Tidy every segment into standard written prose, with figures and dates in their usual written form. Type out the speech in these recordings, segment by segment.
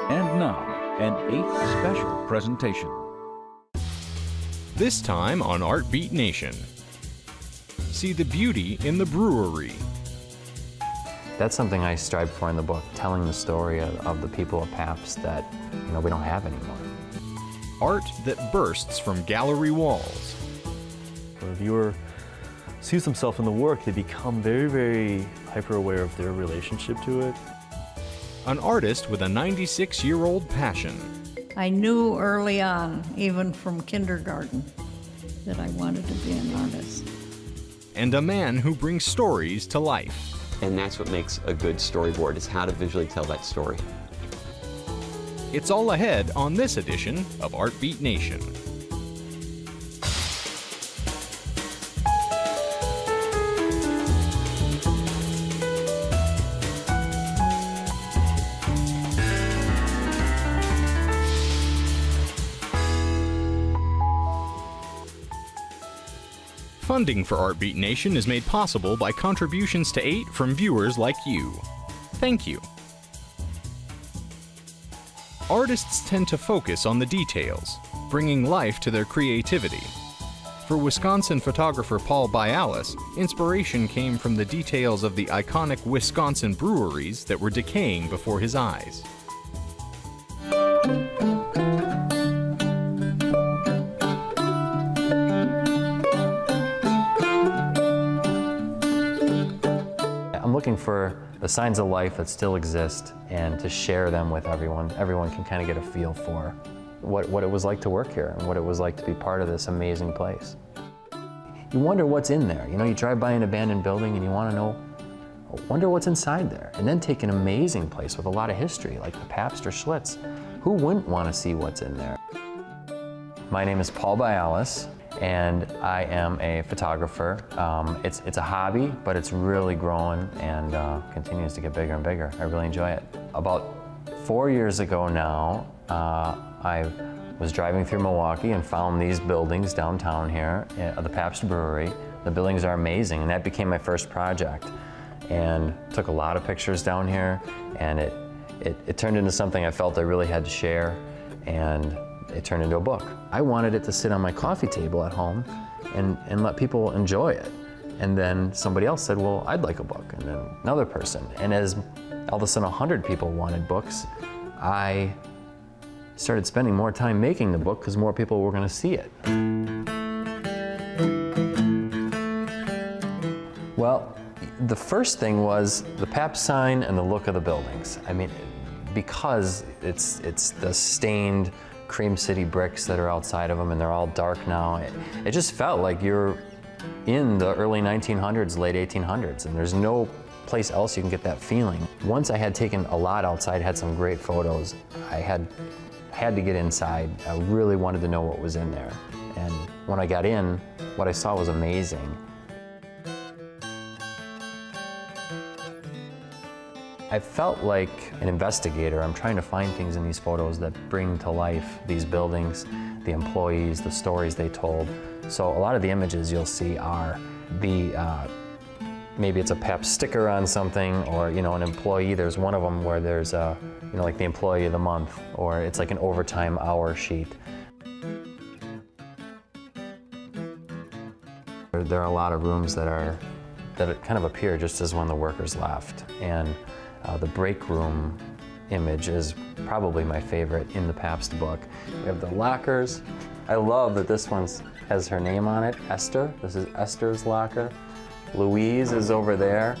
And now, an 8th special presentation. This time on Art Beat Nation. See the beauty in the brewery. That's something I strive for in the book, telling the story of the people of Pabst that, we don't have anymore. Art that bursts from gallery walls. When a viewer sees themselves in the work, they become very, very hyper-aware of their relationship to it. An artist with a 96-year-old passion. I knew early on, even from kindergarten, that I wanted to be an artist. And a man who brings stories to life. And that's what makes a good storyboard, is how to visually tell that story. It's all ahead on this edition of Art Beat Nation. Funding for Art Beat Nation is made possible by contributions to 8 from viewers like you. Thank you. Artists tend to focus on the details, bringing life to their creativity. For Wisconsin photographer Paul Bialis, inspiration came from the details of the iconic Wisconsin breweries that were decaying before his eyes. I'm looking for the signs of life that still exist and to share them with everyone. Everyone can kind of get a feel for what it was like to work here and what it was like to be part of this amazing place. You wonder what's in there. You drive by an abandoned building and you want to know, wonder what's inside there. And then take an amazing place with a lot of history like the Pabst or Schlitz. Who wouldn't want to see what's in there? My name is Paul Bialis, and I am a photographer. It's a hobby, but it's really growing and continues to get bigger and bigger. I really enjoy it. About 4 years ago now, I was driving through Milwaukee and found these buildings downtown here, the Pabst Brewery. The buildings are amazing, and that became my first project. And took a lot of pictures down here, and it turned into something I felt I really had to share, and it turned into a book. I wanted it to sit on my coffee table at home and let people enjoy it. And then somebody else said, well, I'd like a book, and then another person. And as all of a sudden 100 people wanted books, I started spending more time making the book because more people were going to see it. Well, the first thing was the Pabst sign and the look of the buildings. I mean, because it's the stained Cream City bricks that are outside of them, and they're all dark now. It just felt like you're in the early 1900s, late 1800s, and there's no place else you can get that feeling. Once I had taken a lot outside, had some great photos, I had to get inside. I really wanted to know what was in there. And when I got in, what I saw was amazing. I felt like an investigator. I'm trying to find things in these photos that bring to life these buildings, the employees, the stories they told. So a lot of the images you'll see are maybe it's a Pabst sticker on something, or an employee. There's one of them where there's like the employee of the month, or it's like an overtime hour sheet. There are a lot of rooms that kind of appear just as when the workers left, and the break room image is probably my favorite in the Pabst book. We have the lockers. I love that this one has her name on it, Esther. This is Esther's locker. Louise is over there.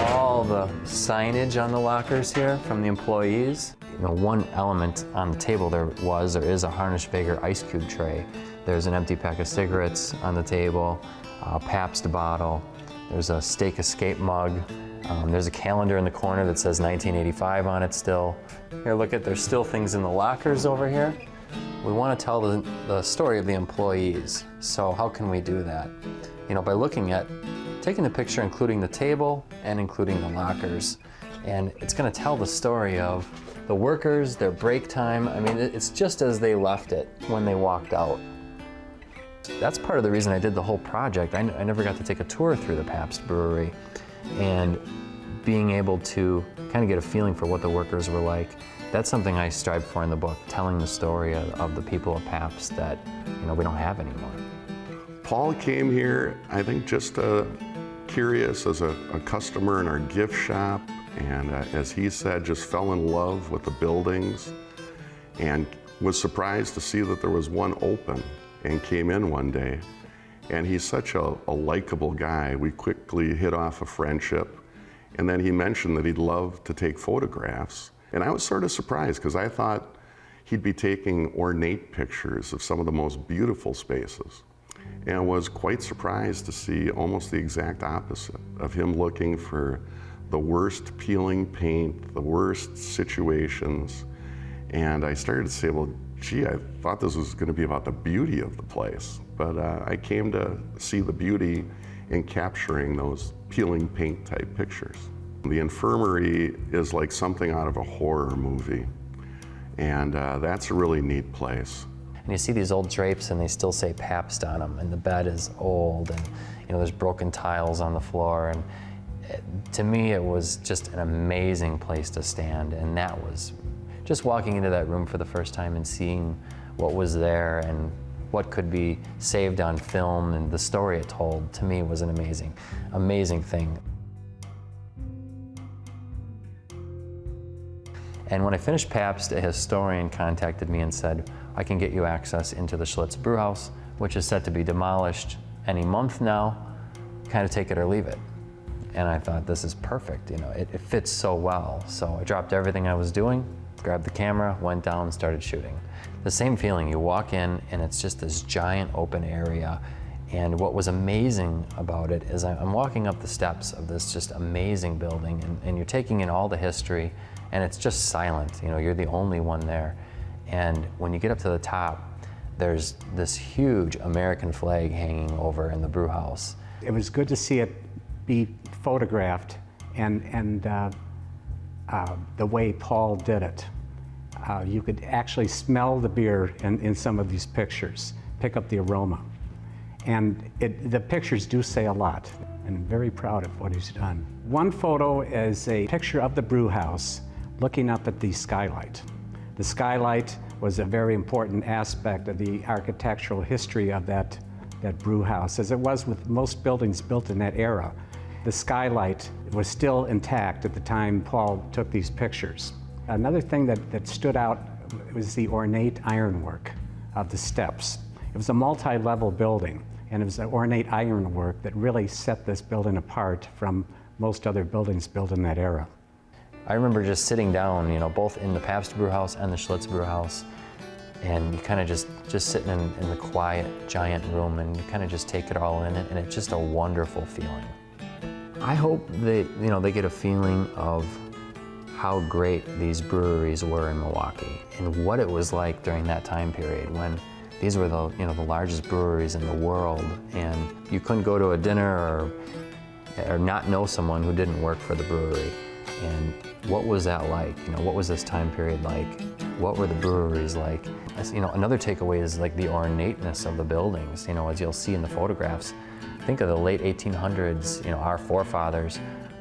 All the signage on the lockers here from the employees. One element on the table there is a Harnisch-Beger ice cube tray. There's an empty pack of cigarettes on the table, a Pabst bottle. There's a Steak Escape mug. There's a calendar in the corner that says 1985 on it still. Here, look there's still things in the lockers over here. We want to tell the story of the employees. So how can we do that? By taking the picture, including the table and including the lockers. And it's going to tell the story of the workers, their break time. I mean, it's just as they left it when they walked out. That's part of the reason I did the whole project. I never got to take a tour through the Pabst Brewery, and being able to kind of get a feeling for what the workers were like. That's something I strive for in the book, telling the story of the people of Pabst that, we don't have anymore. Paul came here, I think, just curious as a customer in our gift shop, and as he said, just fell in love with the buildings and was surprised to see that there was one open, and came in one day. And he's such a likable guy. We quickly hit off a friendship, and then he mentioned that he'd love to take photographs. And I was sort of surprised because I thought he'd be taking ornate pictures of some of the most beautiful spaces, and was quite surprised to see almost the exact opposite of him looking for the worst peeling paint, the worst situations. And I started to say, well, gee, I thought this was going to be about the beauty of the place. But I came to see the beauty in capturing those peeling paint type pictures. The infirmary is like something out of a horror movie. And that's a really neat place. And you see these old drapes and they still say Pabst on them, and the bed is old, and there's broken tiles on the floor. And to me, it was just an amazing place to stand. And that was just walking into that room for the first time and seeing what was there and what could be saved on film, and the story it told, to me, was an amazing, amazing thing. And when I finished Pabst, a historian contacted me and said, I can get you access into the Schlitz Brewhouse, which is set to be demolished any month now. Kind of take it or leave it. And I thought, this is perfect. It fits so well. So I dropped everything I was doing, grabbed the camera, went down and started shooting. The same feeling, you walk in and it's just this giant open area. And what was amazing about it is I'm walking up the steps of this just amazing building, and you're taking in all the history, and it's just silent. You're the only one there. And when you get up to the top, there's this huge American flag hanging over in the brew house. It was good to see it be photographed, and the way Paul did it. You could actually smell the beer in some of these pictures, pick up the aroma. And the pictures do say a lot, and I'm very proud of what he's done. One photo is a picture of the brew house looking up at the skylight. The skylight was a very important aspect of the architectural history of that brew house, as it was with most buildings built in that era. The skylight was still intact at the time Paul took these pictures. Another thing that stood out was the ornate ironwork of the steps. It was a multi-level building, and it was the ornate ironwork that really set this building apart from most other buildings built in that era. I remember just sitting down, both in the Pabst Brewhouse and the Schlitz Brewhouse, and you kind of just sitting in the quiet, giant room, and you kind of just take it all in, and it's just a wonderful feeling. I hope they get a feeling of how great these breweries were in Milwaukee, and what it was like during that time period when these were the largest breweries in the world, and you couldn't go to a dinner or not know someone who didn't work for the brewery. And what was that like? What was this time period like? What were the breweries like? Another takeaway is like the ornateness of the buildings. As you'll see in the photographs, think of the late 1800s. Our forefathers.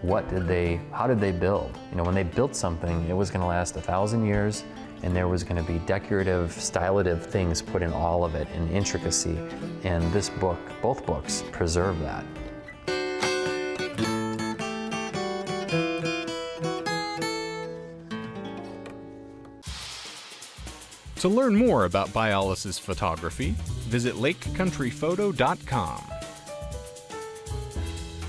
How did they build? When they built something, it was going to last 1,000 years, and there was going to be decorative, stylative things put in all of it, in intricacy. And this book, both books, preserve that. To learn more about Bialis' photography, visit lakecountryphoto.com.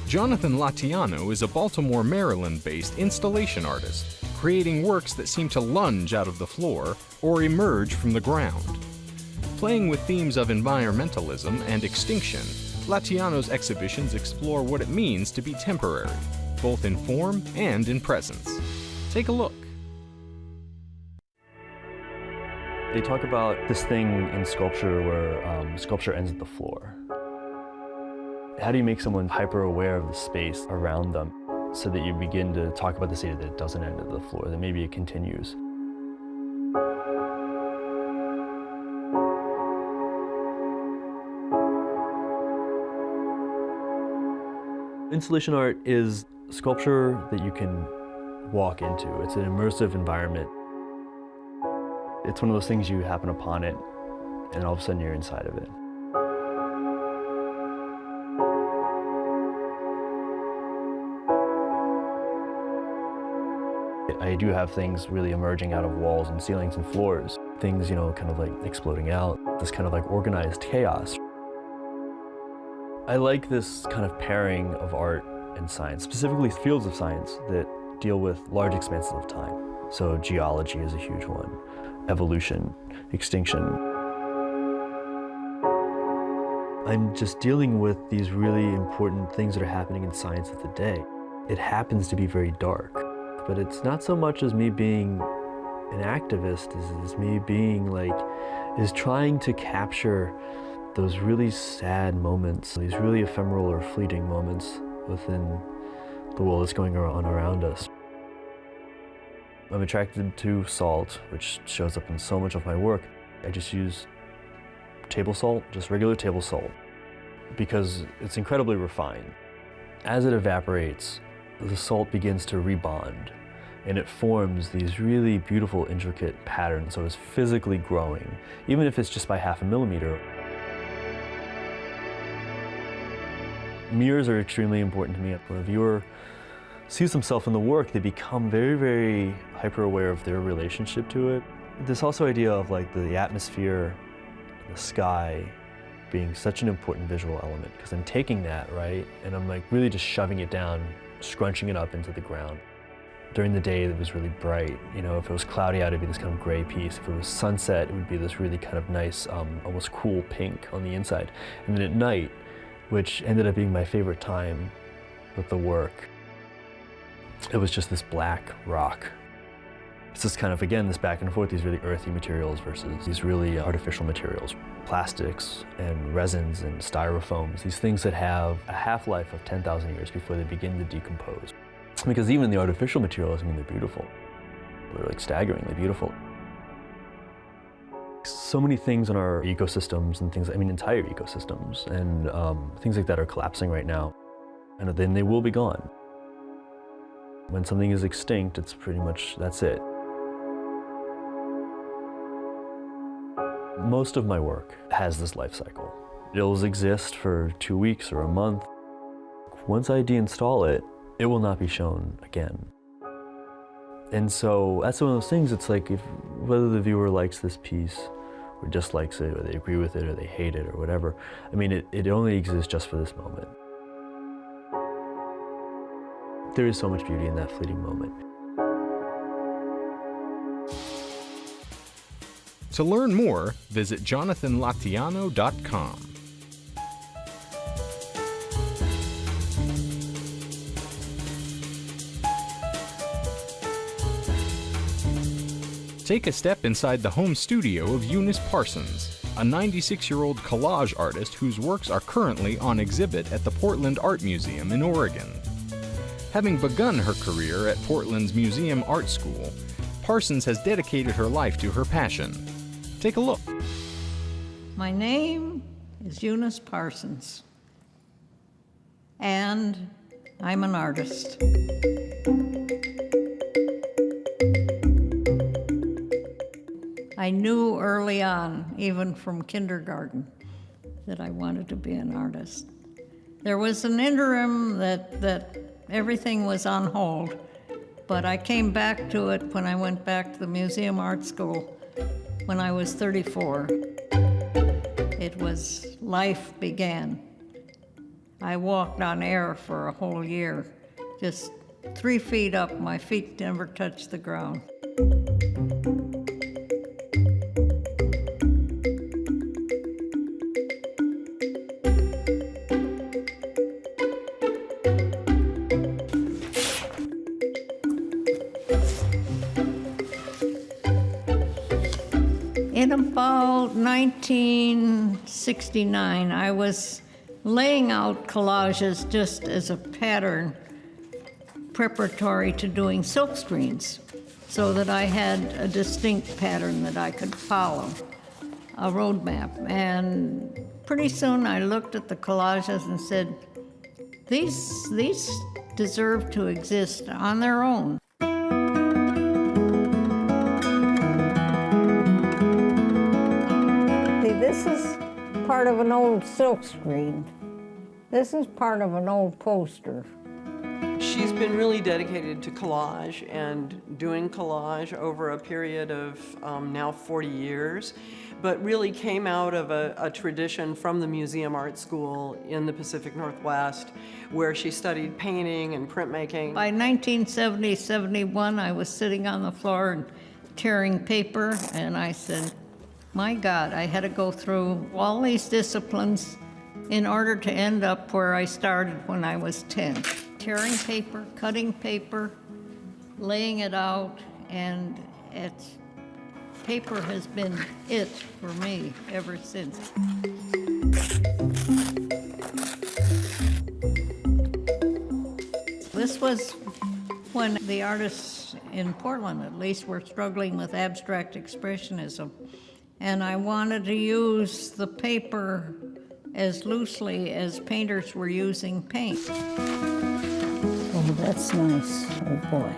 Jonathan Latiano is a Baltimore, Maryland-based installation artist, creating works that seem to lunge out of the floor or emerge from the ground. Playing with themes of environmentalism and extinction, Latiano's exhibitions explore what it means to be temporary, both in form and in presence. Take a look. They talk about this thing in sculpture where sculpture ends at the floor. How do you make someone hyper-aware of the space around them so that you begin to talk about this idea that it doesn't end at the floor, that maybe it continues? Installation art is sculpture that you can walk into. It's an immersive environment. It's one of those things you happen upon it, and all of a sudden you're inside of it. I do have things really emerging out of walls and ceilings and floors. Things, you know, kind of like exploding out, this kind of like organized chaos. I like this kind of pairing of art and science, specifically fields of science that deal with large expanses of time. So geology is a huge one, evolution, extinction. I'm just dealing with these really important things that are happening in science of the day. It happens to be very dark, but it's not so much as me being an activist as me being is trying to capture those really sad moments, these really ephemeral or fleeting moments within the world that's going on around us. I'm attracted to salt, which shows up in so much of my work. I just use table salt, just regular table salt, because it's incredibly refined. As it evaporates, the salt begins to rebond, and it forms these really beautiful, intricate patterns, so it's physically growing, even if it's just by 0.5 millimeter. Mirrors are extremely important to me. When a viewer sees themselves in the work, they become very, very hyper-aware of their relationship to it. This also idea of the atmosphere, the sky, being such an important visual element, because I'm taking that, right, and I'm really just shoving it down, scrunching it up into the ground. During the day, it was really bright. You know, if it was cloudy out, it'd be this kind of gray piece. If it was sunset, it would be this really kind of nice, almost cool pink on the inside. And then at night, which ended up being my favorite time with the work, it was just this black rock. It's this kind of, again, this back and forth, these really earthy materials versus these really artificial materials. Plastics and resins and styrofoams, these things that have a half-life of 10,000 years before they begin to decompose. Because even the artificial materials, they're beautiful. They're staggeringly beautiful. So many things in our ecosystems and things, entire ecosystems and things like that are collapsing right now. And then they will be gone. When something is extinct, it's pretty much, that's it. Most of my work has this life cycle. It'll exist for 2 weeks or a month. Once I deinstall it, it will not be shown again. And so that's one of those things, it's whether the viewer likes this piece or dislikes it, or they agree with it, or they hate it, or whatever. It only exists just for this moment. There is so much beauty in that fleeting moment. To learn more, visit jonathanlatiano.com. Take a step inside the home studio of Eunice Parsons, a 96-year-old collage artist whose works are currently on exhibit at the Portland Art Museum in Oregon. Having begun her career at Portland's Museum Art School, Parsons has dedicated her life to her passion. Take a look. My name is Eunice Parsons, and I'm an artist. I knew early on, even from kindergarten, that I wanted to be an artist. There was an interim that everything was on hold, but I came back to it when I went back to the Museum Art School when I was 34. It was life began. I walked on air for a whole year, just 3 feet up, my feet never touched the ground. In about 1969, I was laying out collages just as a pattern preparatory to doing silk screens, so that I had a distinct pattern that I could follow, a roadmap. And pretty soon I looked at the collages and said, these deserve to exist on their own. This is part of an old silk screen. This is part of an old poster. She's been really dedicated to collage and doing collage over a period of now 40 years, but really came out of a tradition from the Museum Art School in the Pacific Northwest, where she studied painting and printmaking. By 1970, 71, I was sitting on the floor and tearing paper, and I said, my God, I had to go through all these disciplines in order to end up where I started when I was 10. Tearing paper, cutting paper, laying it out, and paper has been it for me ever since. This was when the artists in Portland, at least, were struggling with abstract expressionism. And I wanted to use the paper as loosely as painters were using paint. Oh, that's nice. Oh, boy.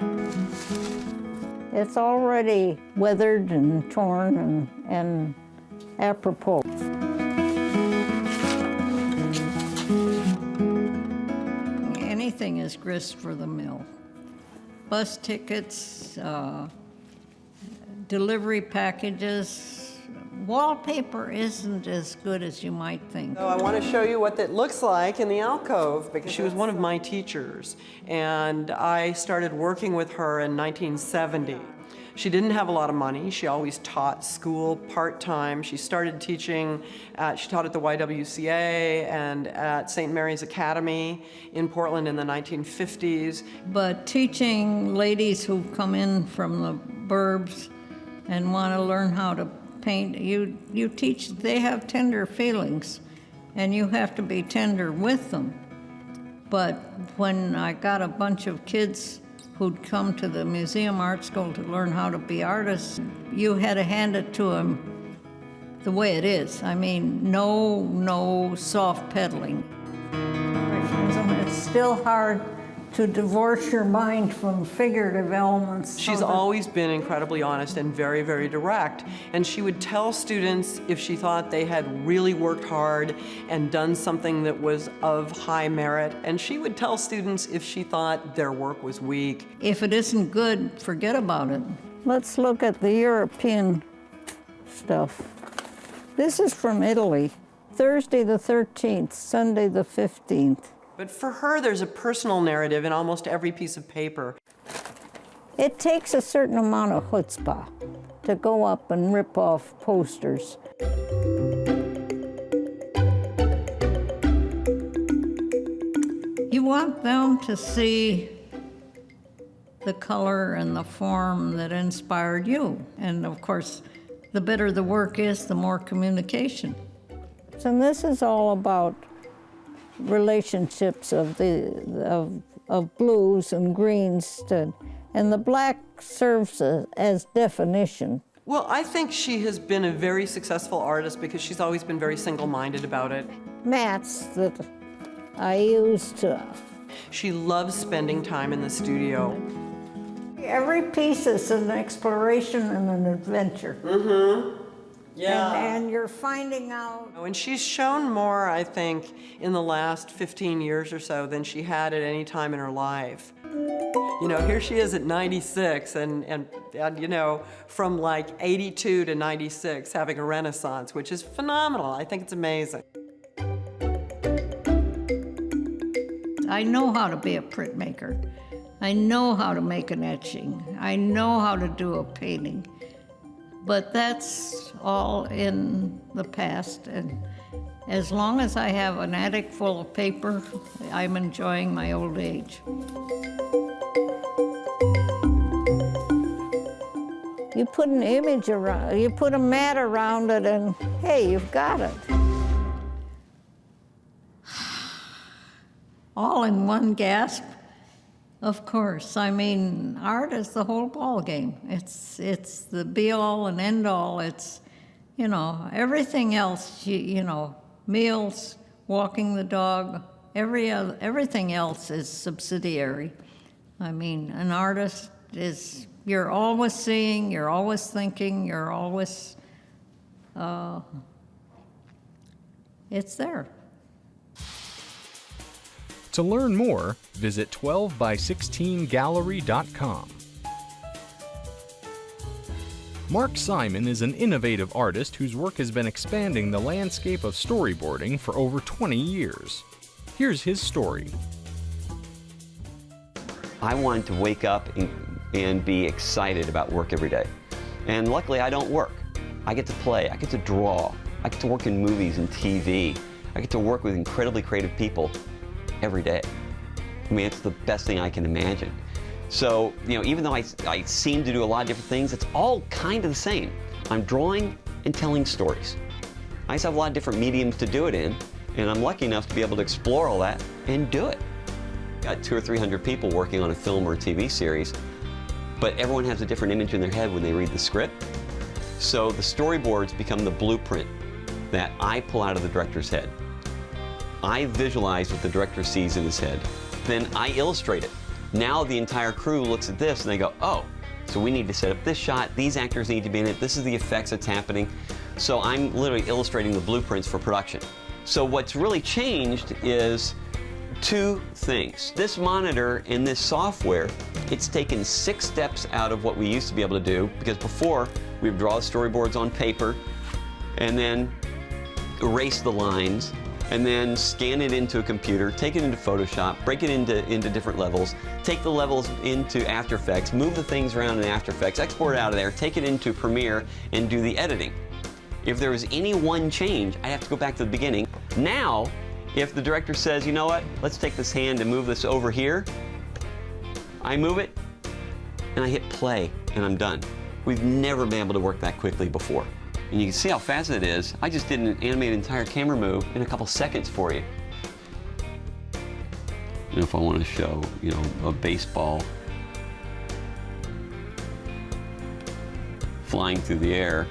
It's already weathered and torn and apropos. Anything is grist for the mill. Bus tickets, delivery packages. Wallpaper isn't as good as you might think. So I want to show you what that looks like in the alcove, because she was one of my teachers, and I started working with her in 1970. She didn't have a lot of money. She always taught school part-time. She started teaching, she taught at the YWCA and at St. Mary's Academy in Portland in the 1950s. But teaching ladies who come in from the burbs and want to learn how to paint, you teach, they have tender feelings, and you have to be tender with them. But when I got a bunch of kids who'd come to the Museum Art School to learn how to be artists, you had to hand it to them the way it is. I mean, no soft pedaling. It's still hard to divorce your mind from figurative elements. She's always been incredibly honest and very, very direct. And she would tell students if she thought they had really worked hard and done something that was of high merit. And she would tell students if she thought their work was weak. If it isn't good, forget about it. Let's look at the European stuff. This is from Italy. Thursday the 13th, Sunday the 15th. But for her, there's a personal narrative in almost every piece of paper. It takes a certain amount of chutzpah to go up and rip off posters. You want them to see the color and the form that inspired you. And of course, the better the work is, the more communication. And this is all about relationships of blues and greens, and the black serves as definition. Well, I think she has been a very successful artist because she's always been very single-minded about it. Mats that I used to. She loves spending time in the studio. Every piece is an exploration and an adventure. Mm-hmm. Yeah. And you're finding out. And she's shown more, I think, in the last 15 years or so than she had at any time in her life. You know, here she is at 96, and you know, from like 82 to 96, having a renaissance, which is phenomenal. I think it's amazing. I know how to be a printmaker. I know how to make an etching. I know how to do a painting. But that's all in the past, and as long as I have an attic full of paper, I'm enjoying my old age. You put an image around, you put a mat around it, and hey, you've got it. All in one gasp. Of course. I mean, art is the whole ball game. It's the be-all and end-all. It's, you know, everything else, you know, meals, walking the dog, everything else is subsidiary. I mean, an artist is, you're always seeing, you're always thinking, you're always it's there. To learn more, visit 12by16gallery.com. Mark Simon is an innovative artist whose work has been expanding the landscape of storyboarding for over 20 years. Here's his story. I wanted to wake up and be excited about work every day. And luckily, I don't work. I get to play, I get to draw, I get to work in movies and TV. I get to work with incredibly creative people every day. I mean, it's the best thing I can imagine. So, even though I seem to do a lot of different things, it's all kind of the same. I'm drawing and telling stories. I just have a lot of different mediums to do it in, and I'm lucky enough to be able to explore all that and do it. Got 200 or 300 people working on a film or a TV series, but everyone has a different image in their head when they read the script. So the storyboards become the blueprint that I pull out of the director's head. I visualize what the director sees in his head. Then I illustrate it. Now the entire crew looks at this and they go, oh, so we need to set up this shot, these actors need to be in it, this is the effects that's happening. So I'm literally illustrating the blueprints for production. So what's really changed is two things. This monitor and this software, it's taken 6 steps out of what we used to be able to do, because before we would draw storyboards on paper and then erase the lines, and then scan it into a computer, take it into Photoshop, break it into different levels, take the levels into After Effects, move the things around in After Effects, export it out of there, take it into Premiere, and do the editing. If there was any one change, I'd have to go back to the beginning. Now, if the director says, you know what, let's take this hand and move this over here, I move it, and I hit play, and I'm done. We've never been able to work that quickly before. And you can see how fast it is. I just did an animated entire camera move in a couple seconds for you. And if I want to show, a baseball flying through the air,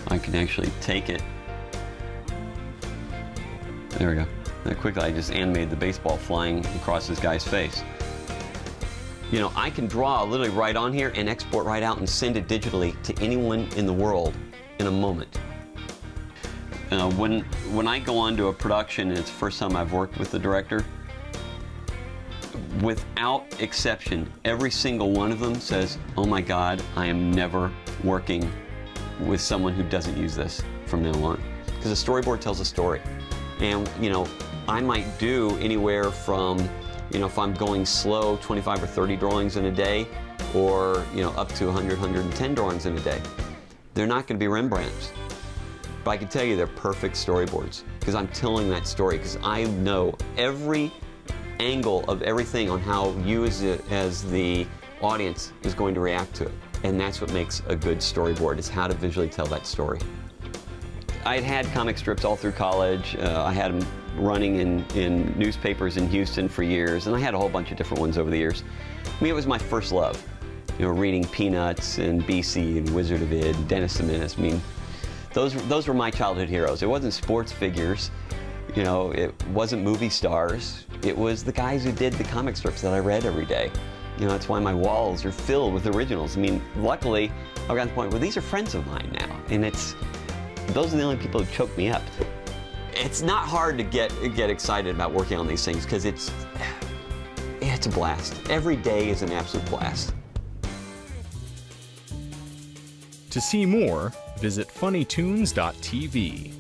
I can actually take it. There we go. That quickly, I just animated the baseball flying across this guy's face. I can draw literally right on here and export right out and send it digitally to anyone in the world in a moment. When I go on to a production, and it's the first time I've worked with the director, without exception, every single one of them says, oh my God, I am never working with someone who doesn't use this from now on. Because a storyboard tells a story. And, I might do anywhere from, if I'm going slow, 25 or 30 drawings in a day, or, up to 100, 110 drawings in a day. They're not going to be Rembrandts. But I can tell you they're perfect storyboards, because I'm telling that story, because I know every angle of everything on how you as the audience is going to react to it. And that's what makes a good storyboard, is how to visually tell that story. I'd had comic strips all through college. I had them running in newspapers in Houston for years, and I had a whole bunch of different ones over the years. I mean, it was my first love. Reading Peanuts and BC and Wizard of Id, Dennis the Menace. I mean, those were my childhood heroes. It wasn't sports figures. It wasn't movie stars. It was the guys who did the comic strips that I read every day. That's why my walls are filled with originals. I mean, luckily, I've gotten to the point where these are friends of mine now, and those are the only people who choke me up. It's not hard to get excited about working on these things, because it's a blast. Every day is an absolute blast. To see more, visit funnytunes.tv.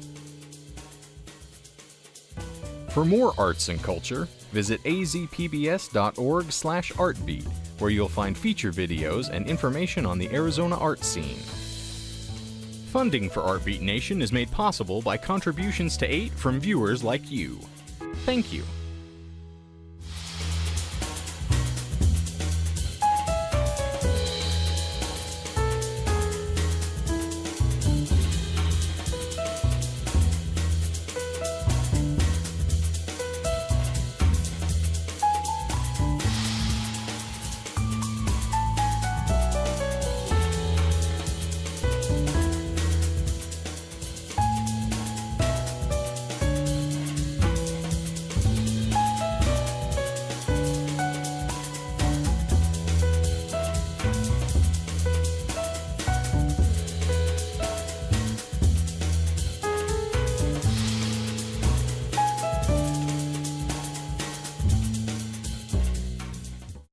For more arts and culture, visit azpbs.org/artbeat, where you'll find feature videos and information on the Arizona art scene. Funding for Artbeat Nation is made possible by contributions to 8 from viewers like you. Thank you.